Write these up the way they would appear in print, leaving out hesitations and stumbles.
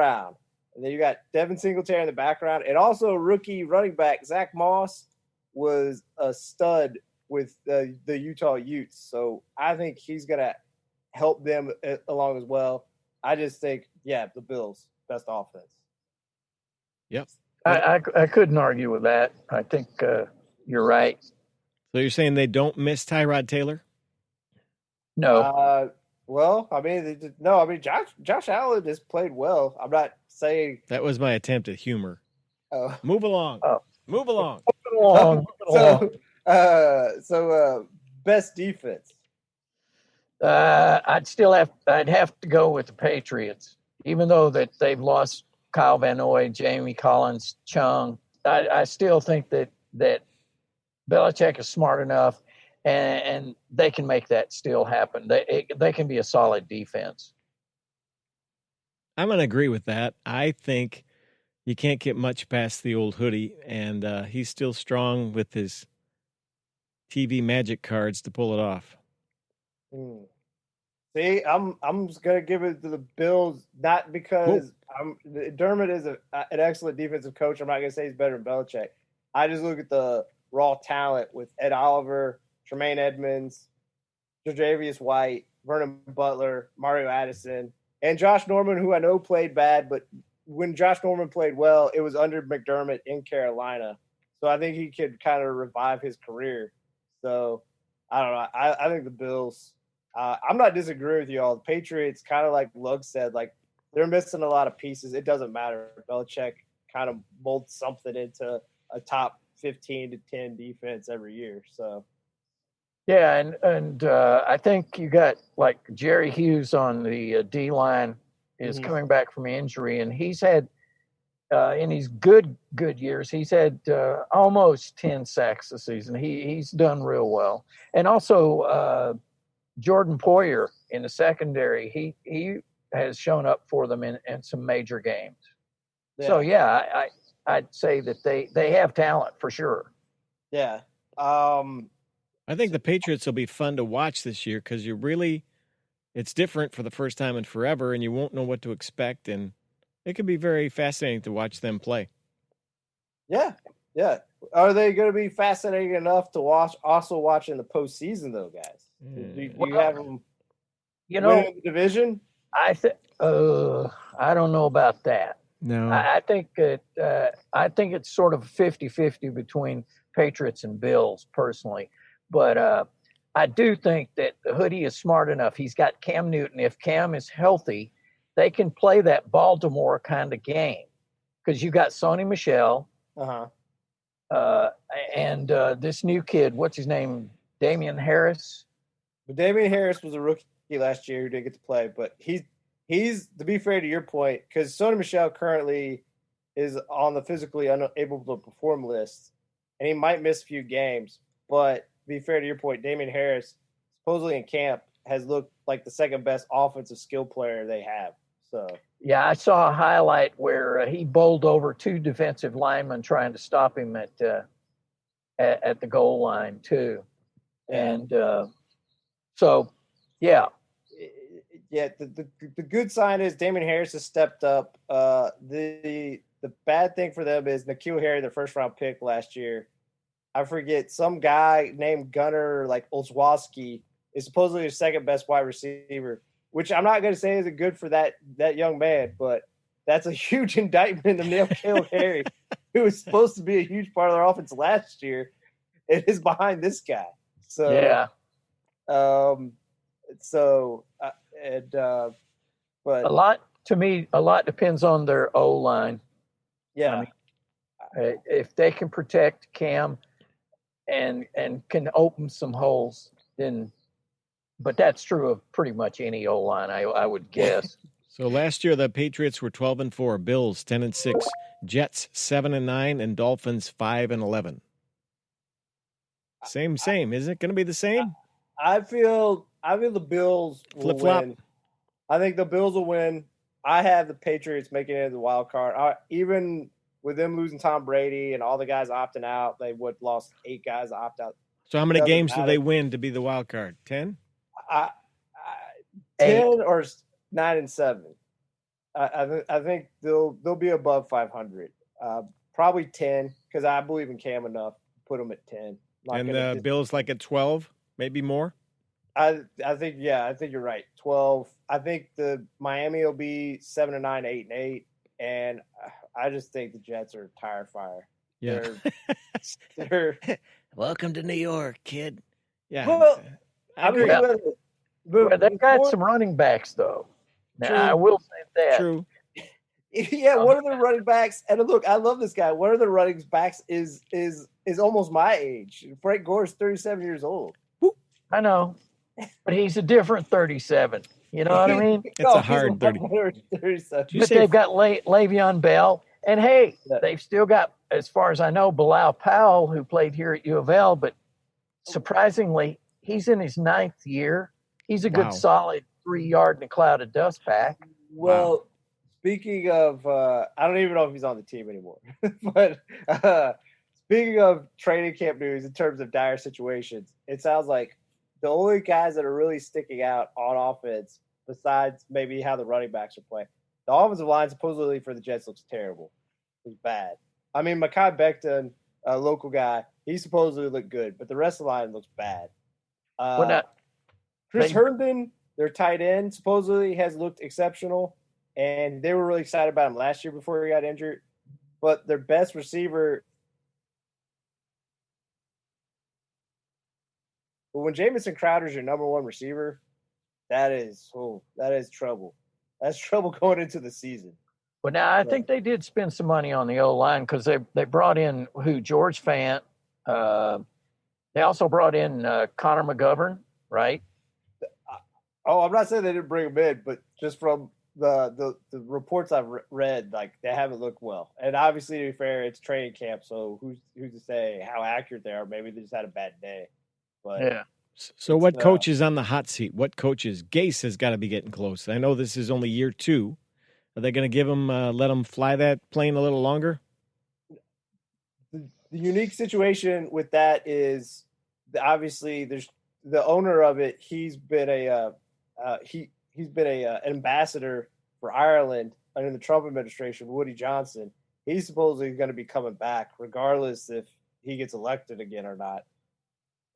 round. And then you got Devin Singletary in the background. And also rookie running back Zach Moss was a stud with the Utah Utes. So I think he's going to help them along as well. I just think, the Bills, best offense. Yep. I couldn't argue with that. I think you're right. So you're saying they don't miss Tyrod Taylor? No. Josh Allen has played well. I'm not saying that was my attempt at humor. Oh. Move along. Move along. So best defense. I'd have to go with the Patriots, even though that they've lost Kyle Van Noy, Jamie Collins, Chung. I still think that Belichick is smart enough, and they can make that still happen. They can be a solid defense. I'm going to agree with that. I think you can't get much past the old hoodie, and he's still strong with his TV magic cards to pull it off. See, I'm just gonna give it to the Bills, not because Dermott is an excellent defensive coach. I'm not gonna say he's better than Belichick. I just look at the raw talent with Ed Oliver, Tremaine Edmonds, Tre'Davious White, Vernon Butler, Mario Addison, and Josh Norman, who I know played bad, but when Josh Norman played well, it was under McDermott in Carolina. So I think he could kind of revive his career. So I don't know. I think the Bills. I'm not disagreeing with you all. The Patriots, kind of like Lug said, like they're missing a lot of pieces. It doesn't matter. Belichick kind of molds something into a top 15 to 10 defense every year. So, yeah, and I think you got like Jerry Hughes on the D line is coming back from injury, and he's had in his good years, he's had almost 10 sacks this season. He's done real well, and also. Jordan Poyer in the secondary, he has shown up for them in some major games. Yeah. So, I'd say that they have talent for sure. Yeah. I think the Patriots will be fun to watch this year because it's different for the first time in forever, and you won't know what to expect, and it could be very fascinating to watch them play. Yeah. Are they going to be fascinating enough to watch in the postseason, though, guys? Do you have them win the division? I don't know about that. No. I think it's sort of 50-50 between Patriots and Bills, personally. But I do think that the hoodie is smart enough. He's got Cam Newton. If Cam is healthy, they can play that Baltimore kind of game because you got Sony Michel. And this new kid, what's his name? Damian Harris. But Damian Harris was a rookie last year who didn't get to play, but he's to be fair to your point, because Sony Michel currently is on the physically unable to perform list, and he might miss a few games. But to be fair to your point, Damian Harris, supposedly in camp, has looked like the second best offensive skill player they have. So yeah, I saw a highlight where he bowled over two defensive linemen trying to stop him at the goal line too, and. So, yeah. Yeah, the good sign is Damian Harris has stepped up. The bad thing for them is N'Keal Harry, their first-round pick last year. I forget, some guy named Gunnar, like Olszewski, is supposedly their second-best wide receiver, which I'm not going to say isn't good for that young man, but that's a huge indictment of N'Keal Harry, who was supposed to be a huge part of their offense last year, and is behind this guy. So, yeah. But a lot depends on their O-line. Yeah. I mean, if they can protect Cam and can open some holes, then, but that's true of pretty much any O-line, I would guess. So last year the Patriots were 12-4, Bills 10-6, Jets 7-9, and Dolphins 5-11. Same. Is it going to be the same? I feel the Bills will Flip-flop. win. I think the Bills will win. I have the Patriots making it as a wild card. Even with them losing Tom Brady and all the guys opting out, they would lost 8 guys to opt out. So how many games do they win to be the wild card? 10? 10 or 9-7. I think they'll be above 500. Probably 10 because I believe in Cam enough to put them at 10. And the Bills like at 12, maybe more. I think you're right. 12. I think the Miami will be 7-9, 8-8, and I just think the Jets are tire fire. Yeah. They're welcome to New York, kid. Yeah. Well, I agree. But they've got some running backs though. Now, True. I will say that. True. Yeah, one of the running backs, and look, I love this guy. One of the running backs is almost my age. Frank Gore's 37 years old. I know, but he's a different 37. You know what I mean? It's a hard 37. But they've got Le'Veon Bell, and hey, they've still got, as far as I know, Bilal Powell, who played here at U of L. But surprisingly, he's in his 9th year. He's a good, solid 3-yard in a cloud of dust back. Well, speaking of, I don't even know if he's on the team anymore. But speaking of training camp news in terms of dire situations, it sounds like the only guys that are really sticking out on offense, besides maybe how the running backs are playing, the offensive line supposedly for the Jets looks terrible. It's bad. I mean, Mekhi Becton, a local guy, he supposedly looked good, but the rest of the line looks bad. Chris Herndon, their tight end, supposedly has looked exceptional, and they were really excited about him last year before he got injured. But their best receiver – but when Jamison Crowder's your number one receiver, that is trouble. That's trouble going into the season. Well, now I think they did spend some money on the O-line because they brought in George Fant. They also brought in Connor McGovern, right? Oh, I'm not saying they didn't bring him in, but just from the reports I've read, like they haven't looked well. And obviously, to be fair, it's training camp, so who's to say how accurate they are? Maybe they just had a bad day. But yeah. So what coach is on the hot seat? What coaches? Gase has got to be getting close. I know this is only year 2. Are they going to give him, let him fly that plane a little longer? The unique situation with that is obviously there's the owner of it. He's been an ambassador for Ireland under the Trump administration, Woody Johnson. He's supposedly going to be coming back regardless if he gets elected again or not.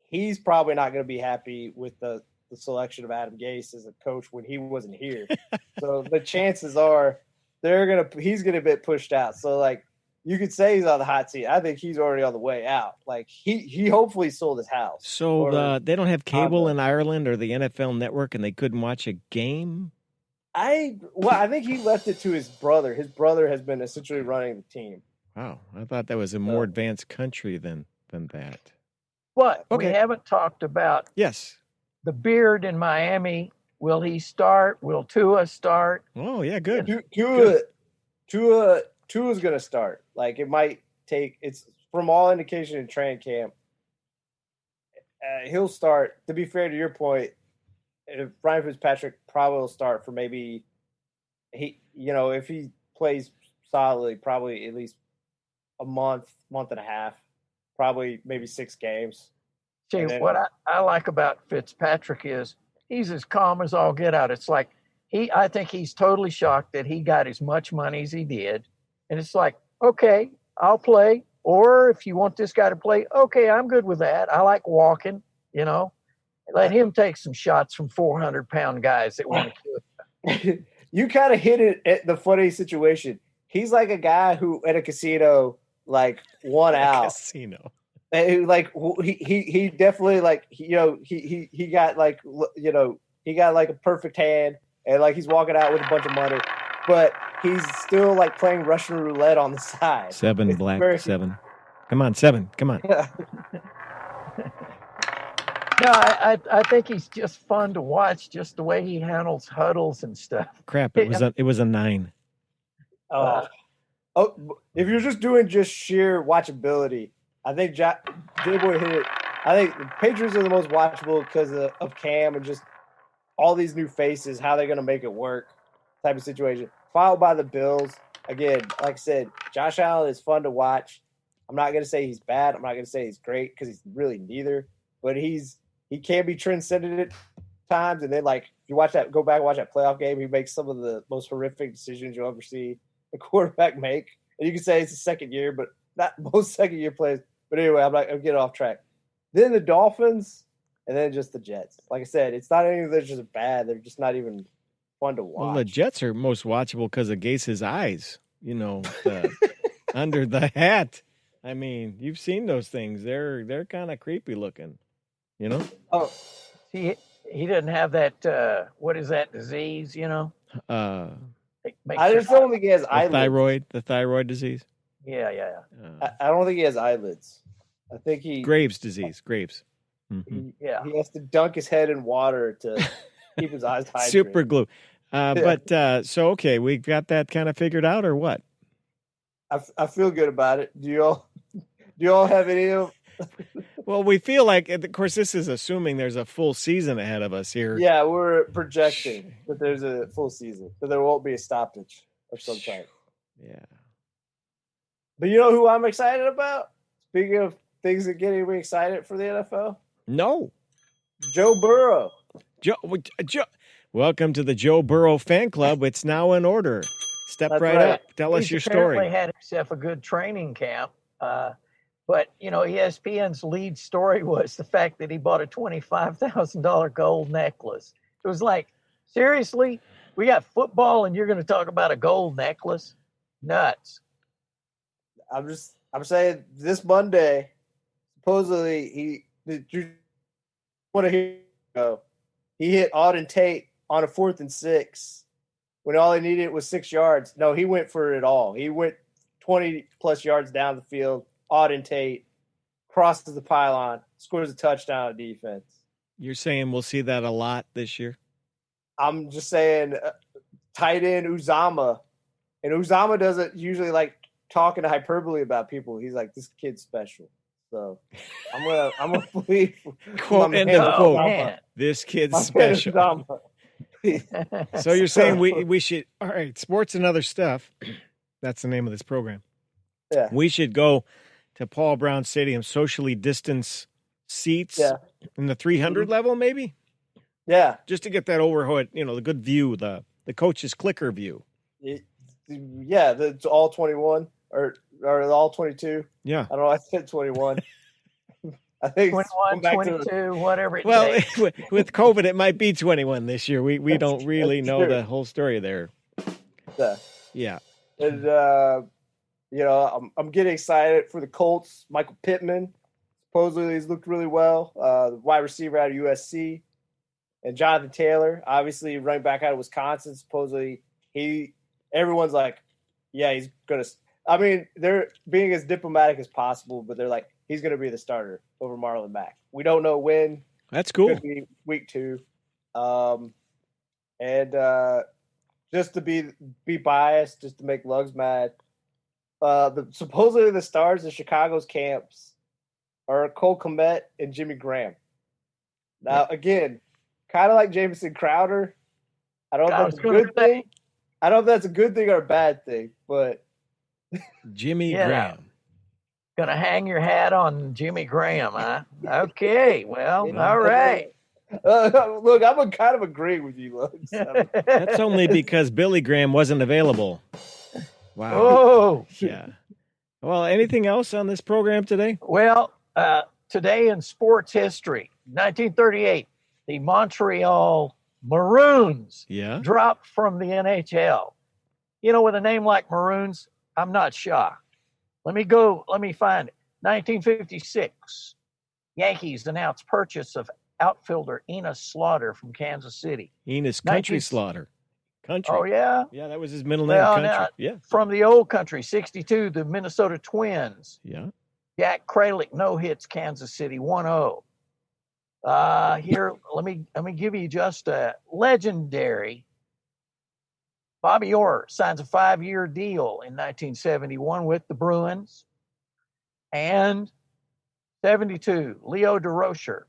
He's probably not going to be happy with the selection of Adam Gase as a coach when he wasn't here. So the chances are he's going to get pushed out. So like you could say he's on the hot seat. I think he's already on the way out. Like he hopefully sold his house. So they don't have cable in Ireland or the NFL Network, and they couldn't watch a game. I think he left it to his brother. His brother has been essentially running the team. Wow, I thought that was a more advanced country than that. But we haven't talked about the Beard in Miami. Will he start? Will Tua start? Oh yeah, good. Tua's going to start. Like it might take. It's from all indication in training camp. He'll start. To be fair to your point, Ryan Fitzpatrick probably will start for maybe if he plays solidly, probably at least a month and a half. Probably maybe 6 games. See, what I like about Fitzpatrick is he's as calm as all get out. It's like I think he's totally shocked that he got as much money as he did. And it's like, okay, I'll play. Or if you want this guy to play, okay, I'm good with that. I like walking, Let him take some shots from 400-pound guys that want to kill him. You kind of hit it at the funny situation. He's like a guy who at a casino – like won out. Casino. Like he definitely he got he got like a perfect hand and like he's walking out with a bunch of money, but he's still like playing Russian roulette on the side. 7 black 7. Come on, 7. Come on. No, I think he's just fun to watch, just the way he handles huddles and stuff. Crap! It was a 9. If you're just doing sheer watchability, I think J-Boy hit it. I think the Patriots are the most watchable because of Cam and just all these new faces, how they're going to make it work type of situation. Followed by the Bills. Again, like I said, Josh Allen is fun to watch. I'm not going to say he's bad. I'm not going to say he's great because he's really neither. But he can be transcendent at times, and then like you watch that, go back and watch that playoff game, he makes some of the most horrific decisions you'll ever see a quarterback make. And you can say it's the second year, but not most second year plays. But anyway, I'm getting off track. Then the Dolphins, and then just the Jets. Like I said, it's not anything that's just bad. They're just not even fun to watch. Well, the Jets are most watchable because of Gase's eyes, under the hat. I mean, you've seen those things. They're kind of creepy looking, Oh, he didn't have that. What is that disease? I just don't think he has eyelids. The thyroid disease. Yeah. I don't think he has eyelids. I think he Graves' disease. Graves. Mm-hmm. He has to dunk his head in water to keep his eyes hydrated. Super glue. So okay, we got that kind of figured out, or what? I feel good about it. Do you all have any of? Well, we feel like, of course, this is assuming there's a full season ahead of us here. Yeah, we're projecting that there's a full season, so there won't be a stoppage of some type. Yeah. But you know who I'm excited about? Speaking of things that get me excited for the NFL? No. Joe Burrow. Welcome to the Joe Burrow fan club. It's now in order. Step right up. Tell us your story. He had himself a good training camp. But, ESPN's lead story was the fact that he bought a $25,000 gold necklace. It was like, seriously? We got football and you're going to talk about a gold necklace? Nuts. I'm saying this Monday, supposedly he hit Auden Tate on a 4th and 6 when all he needed was 6 yards. No, he went for it all. He went 20 plus yards down the field. Auden Tate crosses the pylon, scores a touchdown on defense. You're saying we'll see that a lot this year? I'm just saying tight end Uzama. And Uzama doesn't usually like talking to hyperbole about people. He's like, this kid's special. So I'm gonna believe. Quote end of quote. This kid's special. So you're saying we should, all right, sports and other stuff. That's the name of this program. Yeah. We should go to Paul Brown Stadium, socially distance seats in the 300 level, maybe? Yeah. Just to get that overhead, the good view, the coach's clicker view. It's all 21 or all 22. Yeah. I don't know. I said 21. I think 21, 22, whatever it takes. With COVID, it might be 21 this year. We don't really know the whole story there. Yeah. And, I'm getting excited for the Colts. Michael Pittman, supposedly he's looked really well. The wide receiver out of USC. And Jonathan Taylor, obviously running back out of Wisconsin. Supposedly everyone's like, yeah, he's going to – I mean, they're being as diplomatic as possible, but they're like, he's going to be the starter over Marlon Mack. We don't know when. That's cool. Could be week 2. Just to be biased, just to make Lugs mad, supposedly the stars of Chicago's camps are Cole Kmet and Jimmy Graham. Now, again, kind of like Jamison Crowder. I don't know if that's a good thing. I don't know if that's a good thing or a bad thing, but Jimmy Graham. Gonna hang your hat on Jimmy Graham, huh? Okay, well, all right. Look, I'm kind of agreeing with you, Lugs. That's only because Billy Graham wasn't available. Wow. Oh, yeah. Well, anything else on this program today? Well, today in sports history, 1938, the Montreal Maroons dropped from the NHL. With a name like Maroons, I'm not shocked. Let me find it. 1956, Yankees announced purchase of outfielder Enos Slaughter from Kansas City. Enos Country Slaughter. Country. Oh, yeah? Yeah, that was his middle name, Country. From the old country, 62, the Minnesota Twins. Yeah. Jack Kralik no-hits Kansas City 1-0. Here, let me give you just a legendary. Bobby Orr signs a 5-year deal in 1971 with the Bruins. And 72, Leo DeRocher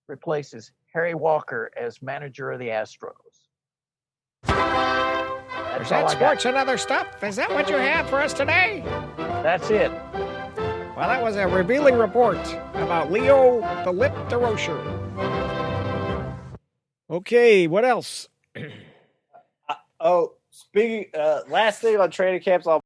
replaces Harry Walker as manager of the Astros. Is that sports and other stuff? Is that what you have for us today? That's it. Well, that was a revealing report about Leo the Lip DeRocher. Okay, what else? Speaking, last thing on training camps, I'll